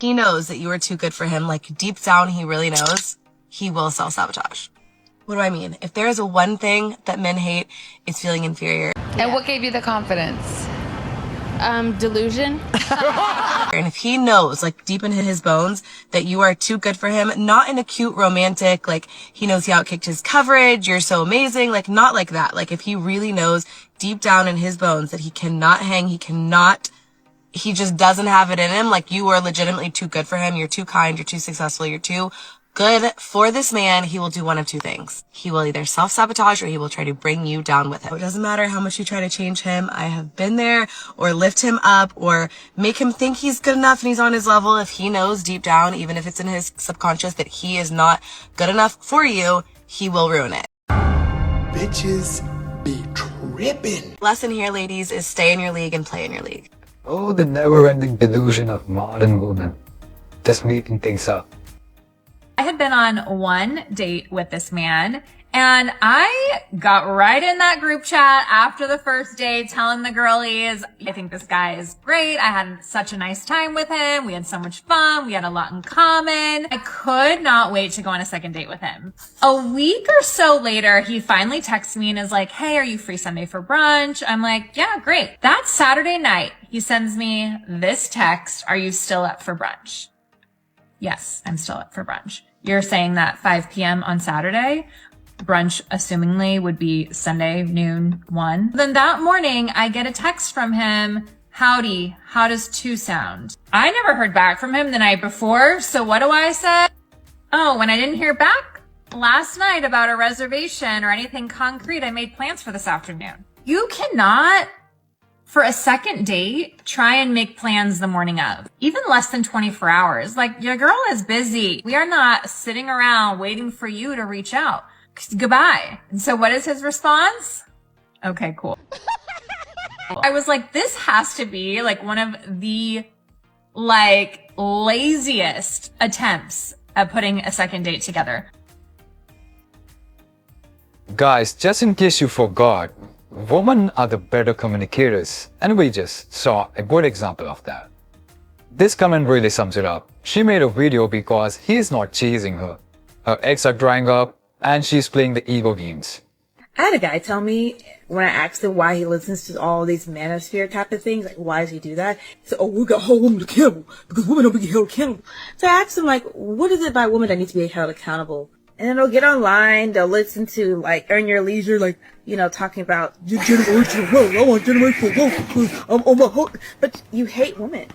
he knows that you are too good for him, like deep down he really knows, he will self-sabotage. What do I mean? If there is one thing that men hate, it's feeling inferior. And what gave you the confidence? Delusion. And if he knows, like deep in his bones, that you are too good for him, not in a cute romantic, like he knows he outkicked his coverage, you're so amazing, like not like that. Like if he really knows deep down in his bones that he cannot hang, he just doesn't have it in him, like you are legitimately too good for him, you're too kind, you're too successful, you're too good for this man, he will do one of two things. He will either self-sabotage or he will try to bring you down with him. It doesn't matter how much you try to change him. I have been there, or lift him up, or make him think he's good enough and he's on his level. If he knows deep down, even if it's in his subconscious, that he is not good enough for you, he will ruin it. Bitches be tripping. Lesson here, ladies, is stay in your league and play in your league. Oh, the never-ending delusion of modern women. Just making things up. I had been on one date with this man, and I got right in that group chat after the first date telling the girlies, I think this guy is great. I had such a nice time with him. We had so much fun. We had a lot in common. I could not wait to go on a second date with him. A week or so later, he finally texts me and is like, hey, are you free Sunday for brunch? I'm like, yeah, great. That Saturday night, he sends me this text, are you still up for brunch? Yes, I'm still up for brunch. You're saying that 5 p.m. on Saturday, brunch assumingly would be Sunday, noon, 1. Then that morning, I get a text from him, howdy, how does 2 sound? I never heard back from him the night before, so what do I say? Oh, when I didn't hear back last night about a reservation or anything concrete, I made plans for this afternoon. You cannot, for a second date, try and make plans the morning of, even less than 24 hours. Like, your girl is busy. We are not sitting around waiting for you to reach out. Goodbye. And so what is his response? Okay, cool. I was like, this has to be like one of the laziest attempts at putting a second date together. Guys, just in case you forgot, women are the better communicators, and we just saw a good example of that. This comment really sums it up. She made a video because he is not chasing her. Her eggs are drying up, and she's playing the ego games. I had a guy tell me, when I asked him why he listens to all these Manoshpere type of things, like why does he do that? He said, oh, we got whole women accountable, because women don't be held accountable. So I asked him, like, what is it by women that need to be held accountable? And then they'll get online, they'll listen to, like, Earn Your Leisure, like, you know, talking about generational wealth. I want generational wealth because I'm on my whole... But you hate women.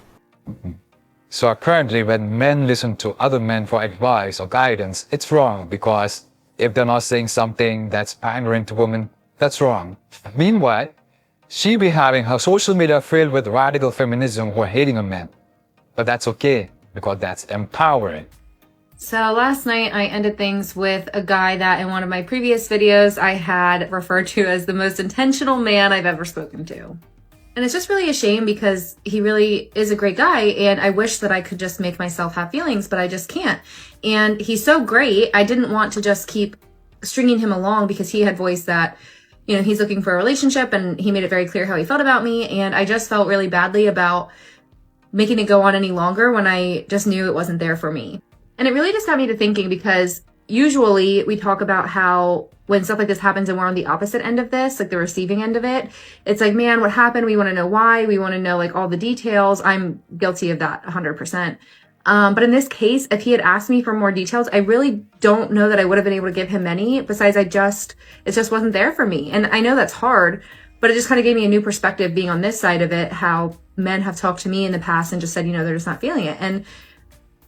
So apparently when men listen to other men for advice or guidance, it's wrong, because if they're not saying something that's pandering to women, that's wrong. Meanwhile, she be having her social media filled with radical feminism who are hating on men. But that's okay, because that's empowering. So last night I ended things with a guy that in one of my previous videos I had referred to as the most intentional man I've ever spoken to. And it's just really a shame because he really is a great guy and I wish that I could just make myself have feelings, but I just can't. And he's so great, I didn't want to just keep stringing him along because he had voiced that, you know, he's looking for a relationship and he made it very clear how he felt about me. And I just felt really badly about making it go on any longer when I just knew it wasn't there for me. And it really just got me to thinking because usually we talk about how when stuff like this happens and we're on the opposite end of this, like the receiving end of it, it's like, man, what happened? We want to know why. We want to know like all the details. I'm guilty of that 100%. But in this case, if he had asked me for more details, I really don't know that I would have been able to give him many. Besides, it just wasn't there for me. And I know that's hard, but it just kind of gave me a new perspective being on this side of it, how men have talked to me in the past and just said, you know, they're just not feeling it. And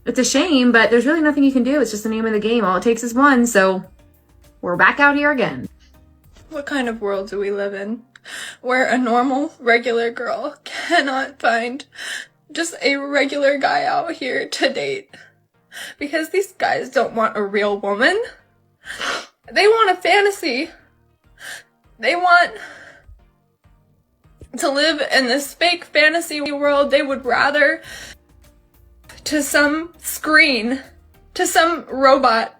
it's a shame, but there's really nothing you can do. It's just the name of the game. All it takes is one. So we're back out here again. What kind of world do we live in where a normal, regular girl cannot find just a regular guy out here to date? Because these guys don't want a real woman. They want a fantasy. They want to live in this fake fantasy world. They would rather to some screen, to some robot,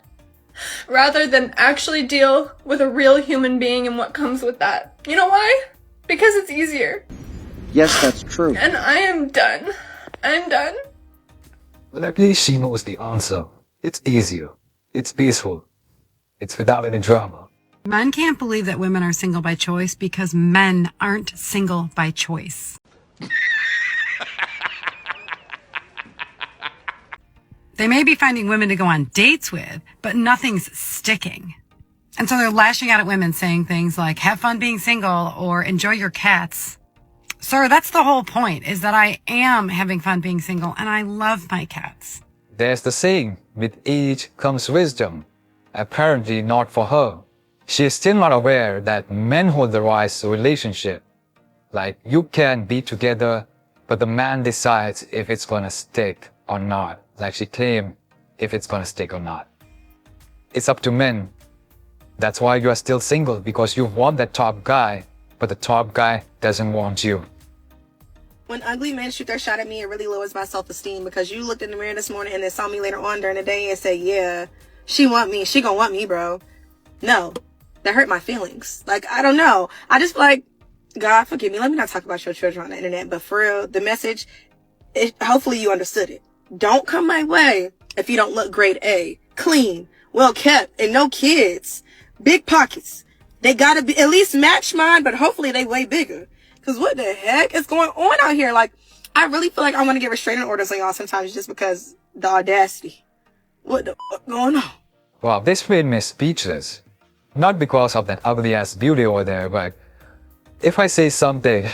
rather than actually deal with a real human being and what comes with that. You know why? Because it's easier. Yes, that's true. And I am done. I'm done. But at least she knows the answer. It's easier. It's peaceful. It's without any drama. Men can't believe that women are single by choice because men aren't single by choice. They may be finding women to go on dates with, but nothing's sticking. And so they're lashing out at women saying things like, have fun being single or enjoy your cats. Sir, that's the whole point, is that I am having fun being single and I love my cats. There's the saying, with age comes wisdom. Apparently not for her. She is still not aware that men hold the rights to a relationship. Like, you can be together, but the man decides if it's gonna stick or not. Like she claimed, if it's gonna stick or not. It's up to men. That's why you are still single, because you want that top guy, but the top guy doesn't want you. When ugly men shoot their shot at me, it really lowers my self-esteem, because you looked in the mirror this morning and then saw me later on during the day and said, yeah, she want me. She gonna want me, bro. No, that hurt my feelings. Like, I don't know. I just feel like, God, forgive me. Let me not talk about your children on the internet, but for real, the message, hopefully you understood it. Don't come my way if you don't look grade A, clean, well kept, and no kids. Big pockets. They gotta be at least match mine, but hopefully they way bigger. Cause what the heck is going on out here? Like, I really feel like I want to get restraining orders on y'all sometimes just because the audacity. What the fuck going on? Wow, this made me speechless. Not because of that ugly ass beauty over there, but if I say something,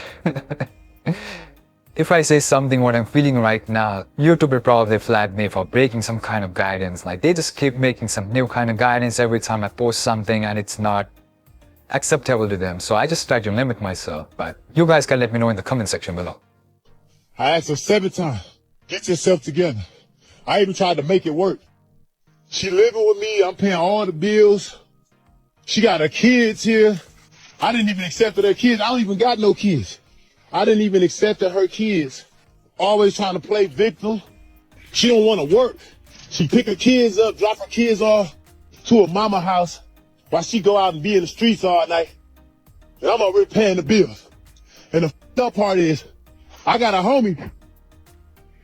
if I say something what I'm feeling right now, YouTube will probably flag me for breaking some kind of guidance. Like, they just keep making some new kind of guidance every time I post something and it's not acceptable to them. So I just try to limit myself, but you guys can let me know in the comment section below. I asked her 7 times, get yourself together. I even tried to make it work. She living with me, I'm paying all the bills. She got her kids here. I didn't even accept her kids. I don't even got no kids. I didn't even accept her kids. Always trying to play victim. She don't want to work. She pick her kids up, drop her kids off to her mama house while she go out and be in the streets all night. And I'm over here paying the bills. And the f***ed up part is, I got a homie.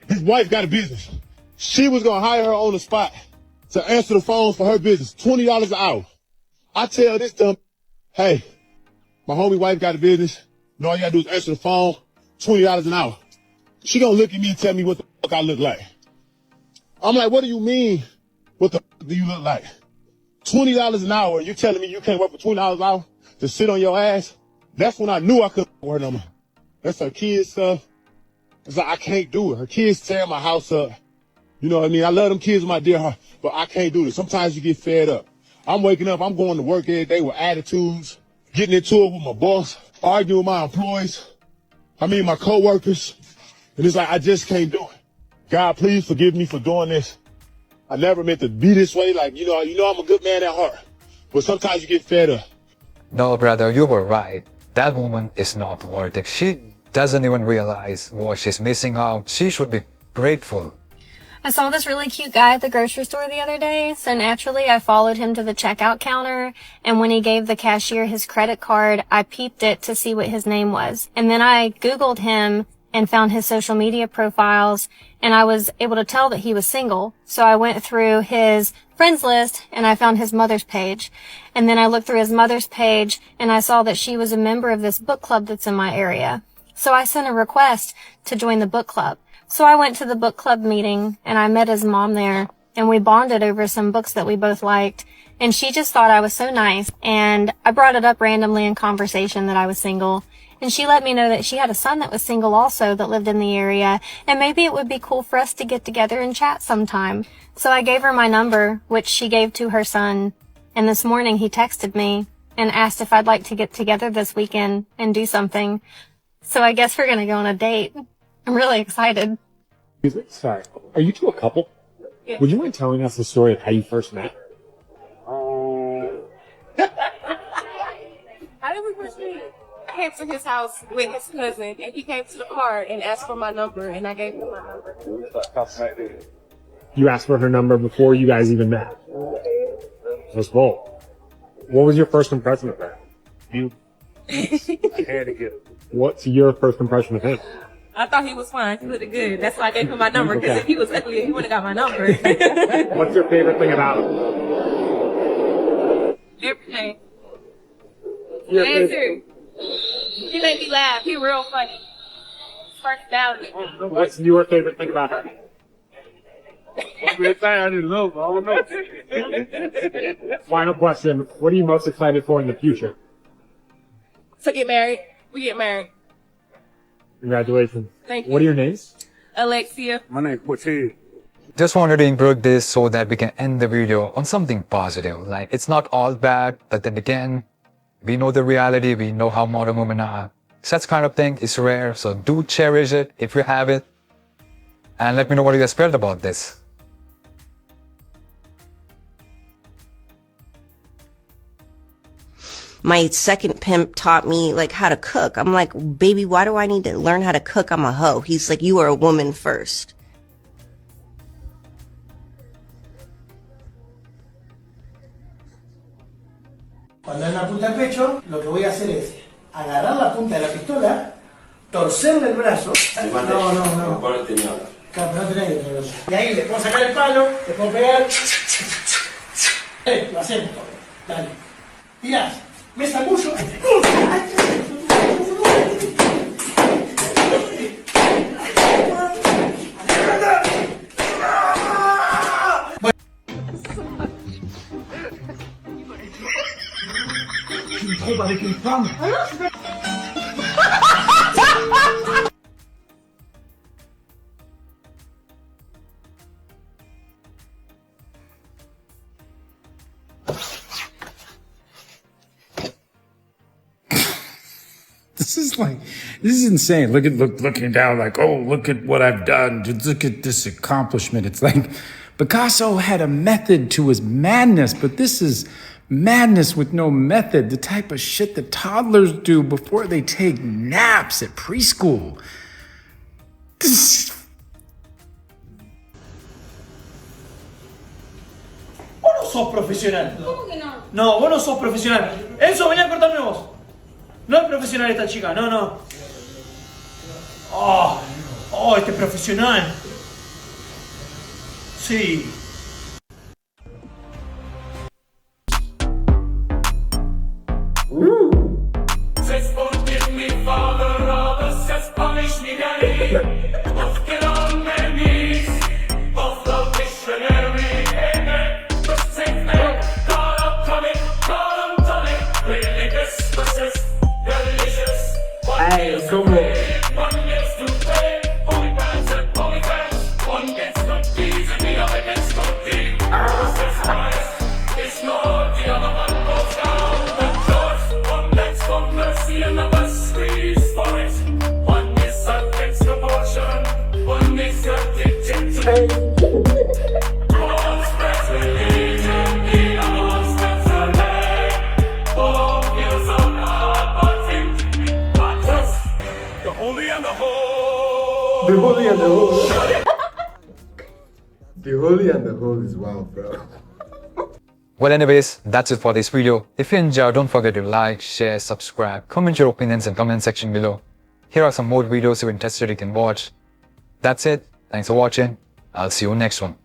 His wife got a business. She was going to hire her on the spot to answer the phones for her business. $20 an hour. I tell this dumb, hey, my homie wife got a business. And all you gotta do is answer the phone, $20 an hour. She gonna look at me and tell me what the fuck I look like. I'm like, what do you mean? What the fuck do you look like? $20 an hour, you telling me you can't work for $20 an hour to sit on your ass? That's when I knew I couldn't work no more. That's her kids stuff. It's like, I can't do it. Her kids tear my house up. You know what I mean? I love them kids with my dear heart, but I can't do this. Sometimes you get fed up. I'm waking up, I'm going to work every day with attitudes, getting into it with my boss, arguing with my employees, my coworkers. And it's like, I just can't do it. God, please forgive me for doing this. I never meant to be this way. Like, you know I'm a good man at heart, but sometimes you get fed up. No, brother, you were right. That woman is not worth it. She doesn't even realize what she's missing out. She should be grateful. I saw this really cute guy at the grocery store the other day, so naturally I followed him to the checkout counter, and when he gave the cashier his credit card, I peeped it to see what his name was. And then I Googled him and found his social media profiles, and I was able to tell that he was single. So I went through his friends list and I found his mother's page. And then I looked through his mother's page and I saw that she was a member of this book club that's in my area. So I sent a request to join the book club. So I went to the book club meeting and I met his mom there and we bonded over some books that we both liked. And she just thought I was so nice. And I brought it up randomly in conversation that I was single. And she let me know that she had a son that was single also that lived in the area. And maybe it would be cool for us to get together and chat sometime. So I gave her my number, which she gave to her son. And this morning he texted me and asked if I'd like to get together this weekend and do something. So I guess we're going to go on a date. I'm really excited. Excuse me, sorry. Are you two a couple? Yeah. Would you mind telling us the story of how you first met? How did we first meet? I came to his house with his cousin, and he came to the car and asked for my number, and I gave him my number. You asked for her number before you guys even met. That's bold. What was your first impression of her? You. What's your first impression of him? I thought he was fine. He looked good. That's why I gave him my number, because if he was ugly, he would have got my number. What's your favorite thing about him? Everything. Answer. He make me laugh. He real funny. Personality. What's your favorite thing about her? I didn't know. I don't know. Final question. What are you most excited for in the future? To get married. We get married. Congratulations. Thank you. What are your names? Alexia. My name is Portia. Just wanted to include this so that we can end the video on something positive. Like, it's not all bad, but then again, we know the reality, we know how modern women are. Such kind of thing is rare, so do cherish it if you have it. And let me know what you guys felt about this. My second pimp taught me like how to cook. I'm like, baby, why do I need to learn how to cook? I'm a hoe. He's like, you are a woman first. Cuando hay una punta al pecho, lo que voy a hacer es agarrar la punta de la pistola, torcerle el brazo. No. Claro, no tenés que. Y ahí le puedo sacar el palo, le puedo pegar. Lo hacemos. Dale. Tirás. Me sacullo. This is insane. Looking down like, oh, look at what I've done. Look at this accomplishment. It's like Picasso had a method to his madness, but this is madness with no method. The type of shit that toddlers do before they take naps at preschool. Vos no sos profesional. ¿Cómo que no? No, vos no sos profesional. Enzo, vení a cortarme vos. No es profesional esta chica, no. Oh, este es profesional. Sí. Says forgive me, Father, rather says punish me, Daddy. Both get on their knees, both the missionary. Amen. Just take me, God, I'm coming, God, I'm done it. Really, this is delicious. Hey, come on. One gets to pay, holy fans and holy fans. One gets confused and the other gets confused. Jesus Christ, it's not the other one goes down. The George, one begs for mercy, another squeeze for it. One is against abortion, one is addicted to it. One spreads religion, the other one spreads a lie. All views on art, but think matters. The holy and the whole. The holy and the whole. The holy and the whole is wild, bro. Well, anyways, that's it for this video. If you enjoyed, don't forget to like, share, subscribe, comment your opinions in the comment section below. Here are some more videos you're interested you can watch. That's it. Thanks for watching. I'll see you next one.